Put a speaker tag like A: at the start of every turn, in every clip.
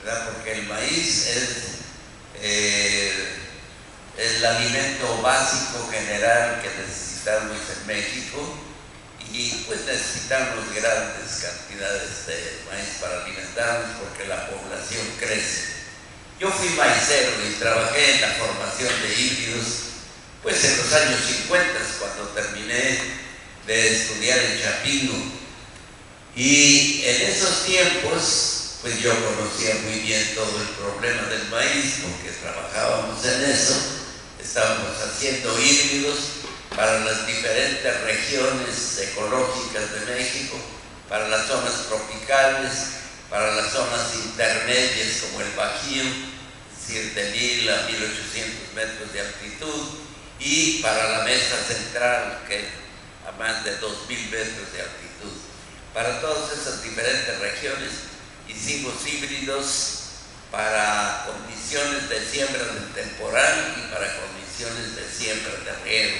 A: ¿verdad? Porque el maíz es el alimento básico general que necesitamos en México, y pues necesitamos grandes cantidades de maíz para alimentarnos porque la población crece. Yo fui maicero y trabajé en la formación de híbridos pues en los años 50, cuando terminé de estudiar en Chapingo, y en esos tiempos pues yo conocía muy bien todo el problema del maíz porque trabajábamos en eso. Estábamos haciendo híbridos para las diferentes regiones ecológicas de México, para las zonas tropicales, para las zonas intermedias como el Bajío, es decir, de 1000 a 1800 metros de altitud, y para la mesa central, que a más de 2000 metros de altitud. Para todas esas diferentes regiones hicimos híbridos para condiciones de siembra de temporal y para condiciones de siembra de riego.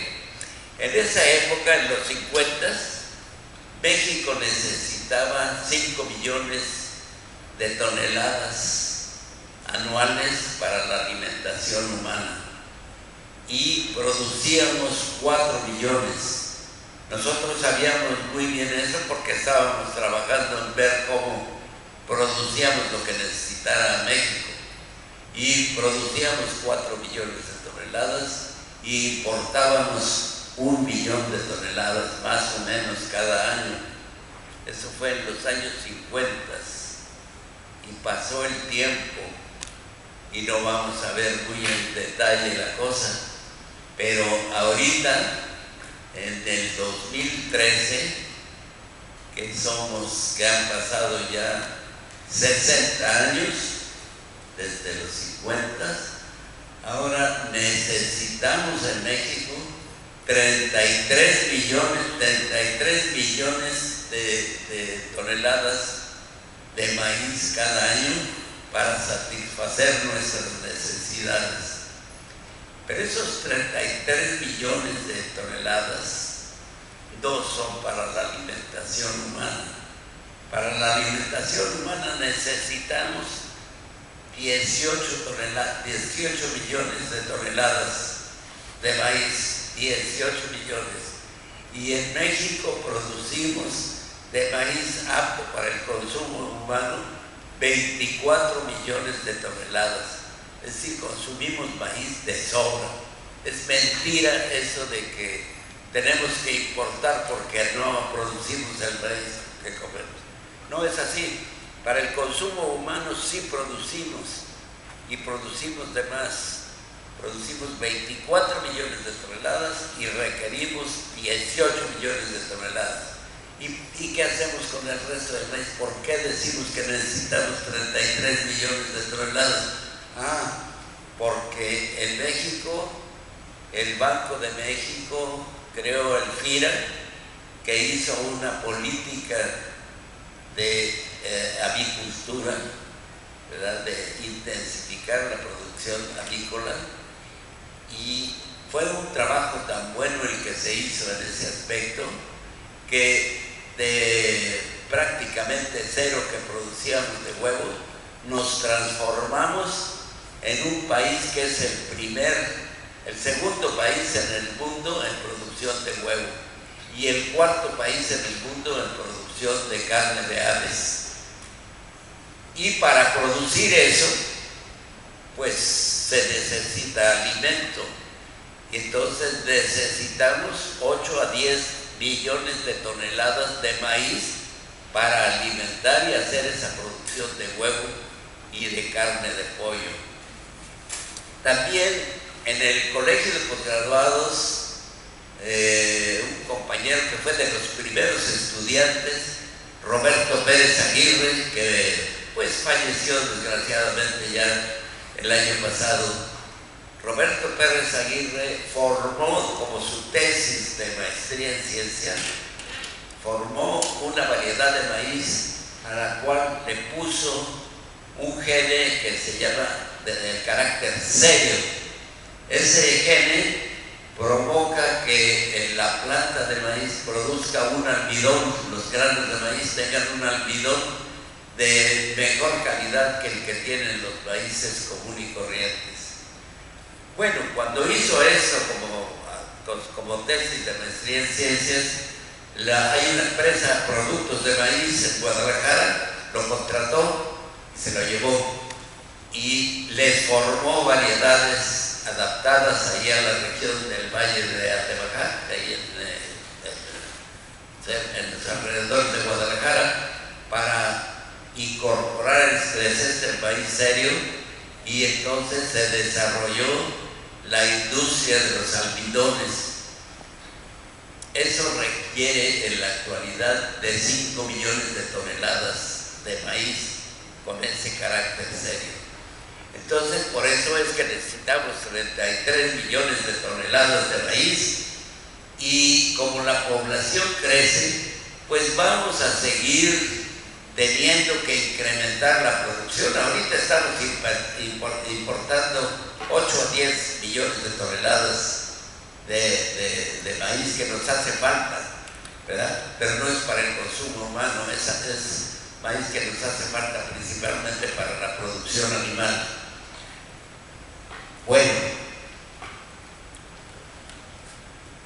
A: En esa época, en los 50, México necesitaba 5 millones de toneladas anuales para la alimentación humana y producíamos 4 millones. Nosotros sabíamos muy bien eso porque estábamos trabajando en ver cómo producíamos lo que necesitara México, y producíamos 4 millones de toneladas y importábamos 1 millón de toneladas más o menos cada año. Eso fue en los años 50 y pasó el tiempo y no vamos a ver muy en detalle la cosa, pero ahorita en el 2013, que han pasado ya 60 años desde los 50, ahora necesitamos en México 33 millones de toneladas de maíz cada año para satisfacer nuestras necesidades. Pero esos 33 millones de toneladas no son para la alimentación humana. Para la alimentación humana necesitamos 18 millones de toneladas de maíz, 18 millones. Y en México producimos de maíz apto para el consumo humano 24 millones de toneladas. Es decir, consumimos maíz de sobra. Es mentira eso de que tenemos que importar porque no producimos el maíz que comemos. No es así. Para el consumo humano sí producimos, y producimos de más. Producimos 24 millones de toneladas y requerimos 18 millones de toneladas. ¿Y qué hacemos con el resto del maíz? ¿Por qué decimos que necesitamos 33 millones de toneladas? Porque en México, el Banco de México creó el FIRA, que hizo una política de avicultura, ¿verdad?, de intensificar la producción avícola, y fue un trabajo tan bueno el que se hizo en ese aspecto que de prácticamente cero que producíamos de huevos, nos transformamos en un país que es el segundo país en el mundo en producción de huevo y el cuarto país en el mundo en producción de carne de aves. Y para producir eso, pues se necesita alimento. Y entonces necesitamos 8 a 10 millones de toneladas de maíz para alimentar y hacer esa producción de huevo y de carne de pollo. También en el colegio de posgraduados, un compañero que fue de los primeros estudiantes, Roberto Pérez Aguirre, que pues falleció desgraciadamente ya el año pasado. Roberto Pérez Aguirre formó como su tesis de maestría en ciencia, formó una variedad de maíz a la cual le puso un gene que se llama de carácter serio. Ese gene provoca que en la planta de maíz produzca un almidón, los granos de maíz tengan un almidón de mejor calidad que el que tienen los países comunes y corrientes. Bueno, cuando hizo eso como tesis de maestría en ciencias, hay una empresa Productos de Maíz en Guadalajara, lo contrató y se lo llevó y les formó variedades adaptadas ahí a la región del Valle de Atemajac, ahí en los alrededores de Guadalajara, para incorporar el país serio, y entonces se desarrolló la industria de los almidones. Eso requiere en la actualidad de 5 millones de toneladas de maíz con ese carácter serio. Entonces, por eso es que necesitamos 33 millones de toneladas de maíz, y como la población crece, pues vamos a seguir teniendo que incrementar la producción. Ahorita estamos importando 8 a 10 millones de toneladas de maíz que nos hace falta, ¿verdad? Pero no es para el consumo humano, es maíz que nos hace falta principalmente para la producción animal. Bueno,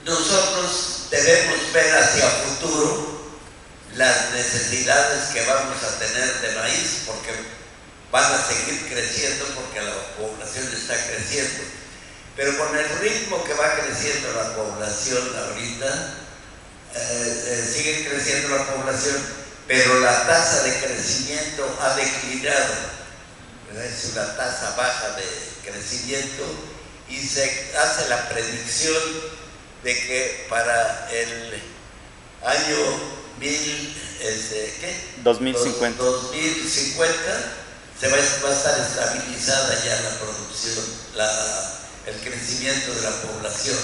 A: nosotros debemos ver hacia futuro las necesidades que vamos a tener de maíz, porque van a seguir creciendo, porque la población está creciendo. Pero con el ritmo que va creciendo la población ahorita, sigue creciendo la población, pero la tasa de crecimiento ha declinado, ¿verdad? Es una tasa baja de crecimiento, y se hace la predicción de que para el año
B: 2050
A: se va a estar estabilizada ya la producción, el crecimiento de la población,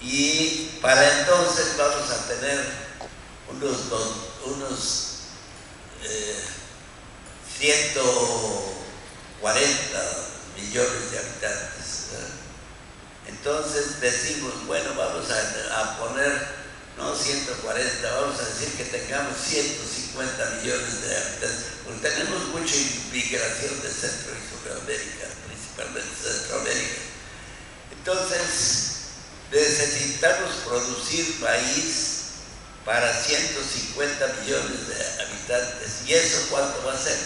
A: y para entonces vamos a tener unos 140 millones de habitantes, ¿verdad? Entonces decimos, bueno, vamos a poner no 140, vamos a decir que tengamos 150 millones de habitantes, porque tenemos mucha inmigración de Centro y Sudamérica, principalmente Centroamérica. Entonces necesitamos producir maíz para 150 millones de habitantes. ¿Y eso cuánto va a ser?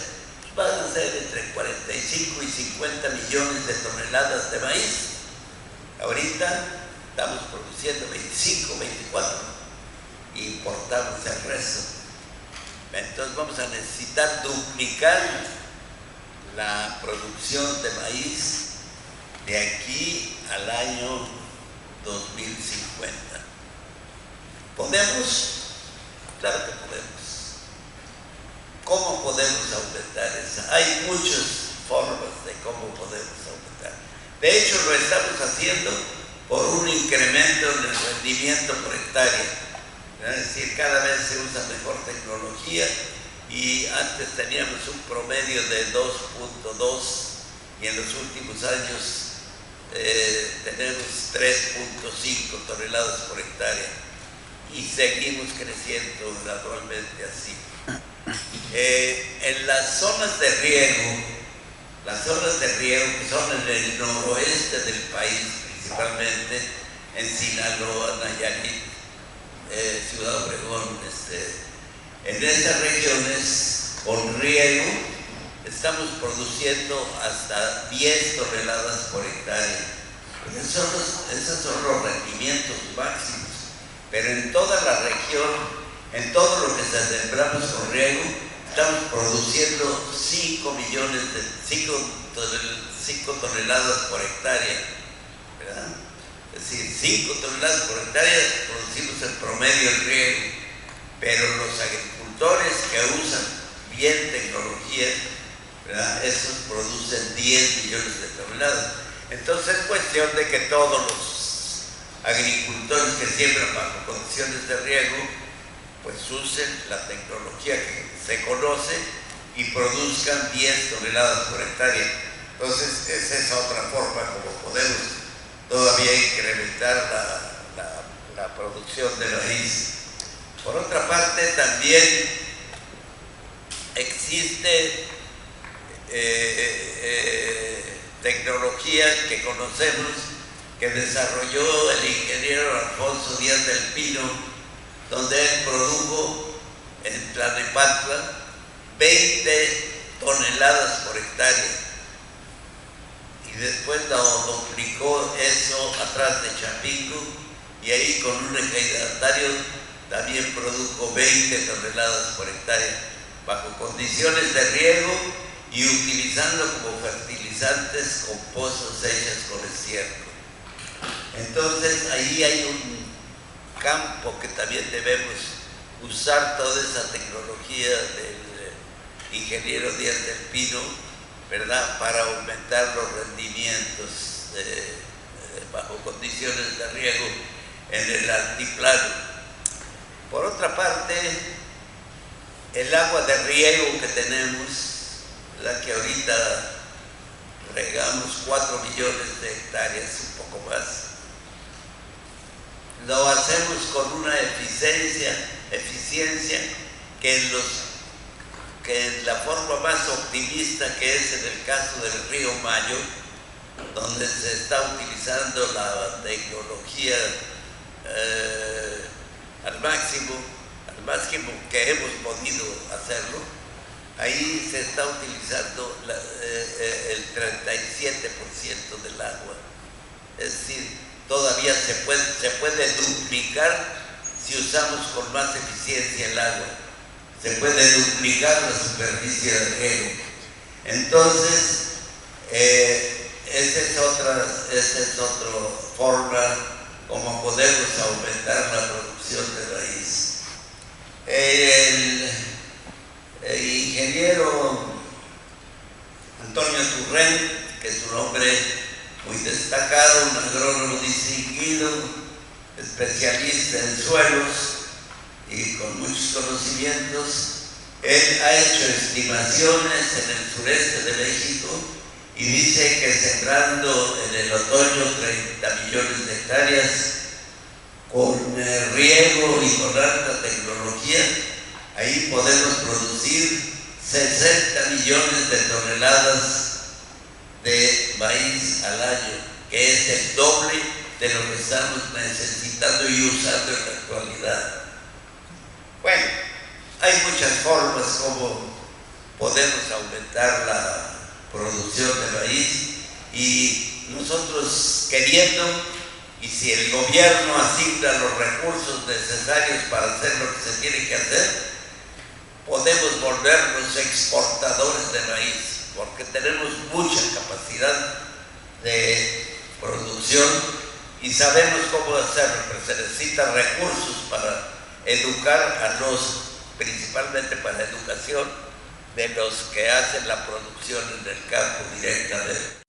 A: Van a ser entre 45 y 50 millones de toneladas de maíz. Ahorita estamos produciendo 25, 24, y importamos el resto. Entonces vamos a necesitar duplicar la producción de maíz de aquí al año 2050. ¿Podemos? Claro que podemos. ¿Cómo podemos aumentar esa? Hay muchas formas de cómo podemos aumentar. De hecho, lo estamos haciendo por un incremento en el rendimiento por hectárea. Es decir, cada vez se usa mejor tecnología, y antes teníamos un promedio de 2.2, y en los últimos años tenemos 3.5 toneladas por hectárea, y seguimos creciendo gradualmente así. En las zonas de riego que son en el noroeste del país, principalmente en Sinaloa, Nayarit, Ciudad Obregón, en esas regiones con riego estamos produciendo hasta 10 toneladas por hectárea. Esos son los rendimientos máximos, pero en toda la región, en todo lo que sembramos con riego, estamos produciendo 5 toneladas por hectárea, ¿verdad? Es decir, 5 toneladas por hectárea producimos en promedio el riego, pero los agricultores que usan bien tecnología, ¿verdad?, esos producen 10 millones de toneladas. Entonces es cuestión de que todos los agricultores que siembran bajo condiciones de riego, pues usen la tecnología que se conoce y produzcan 10 toneladas por hectárea. Entonces esa es otra forma como podemos todavía incrementar la producción de maíz. Por otra parte, también existe tecnología que conocemos que desarrolló el ingeniero Alfonso Díaz del Pino, donde él produjo en Tlalnepantla 20 toneladas por hectárea, y después lo duplicó eso atrás de Chapingo, y ahí con un ejidatario también produjo 20 toneladas por hectárea, bajo condiciones de riego y utilizando como fertilizantes compostos hechos con estiércol. Entonces ahí hay un campo que también debemos usar toda esa tecnología del ingeniero Díaz del Pino, ¿verdad?, para aumentar los rendimientos bajo condiciones de riego en el altiplano. Por otra parte, el agua de riego que tenemos, la que ahorita regamos 4 millones de hectáreas, un poco más, lo hacemos con una eficiencia que en la forma más optimista, que es en el caso del río Mayo, donde se está utilizando la tecnología al máximo que hemos podido hacerlo. Ahí se está utilizando el 37% del agua. Es decir, todavía se puede duplicar si usamos con más eficiencia el agua. Se puede duplicar la superficie del riego. Entonces, esa es otra forma como podemos aumentar la producción de raíz. El ingeniero Antonio Turrent, que es un hombre muy destacado, un agrónomo distinguido, especialista en suelos y con muchos conocimientos, él ha hecho estimaciones en el sureste de México y dice que sembrando en el otoño 30 millones de hectáreas con riego y con alta tecnología, ahí podemos producir 60 millones de toneladas de maíz al año, que es el doble de lo que estamos necesitando y usando en la actualidad. Bueno, hay muchas formas como podemos aumentar la producción de maíz, y nosotros queriendo, y si el gobierno asigna los recursos necesarios para hacer lo que se tiene que hacer, podemos volvernos exportadores de maíz, porque tenemos mucha capacidad de producción y sabemos cómo hacerlo, pero se necesitan recursos para educar a principalmente para la educación de los que hacen la producción en el campo directamente.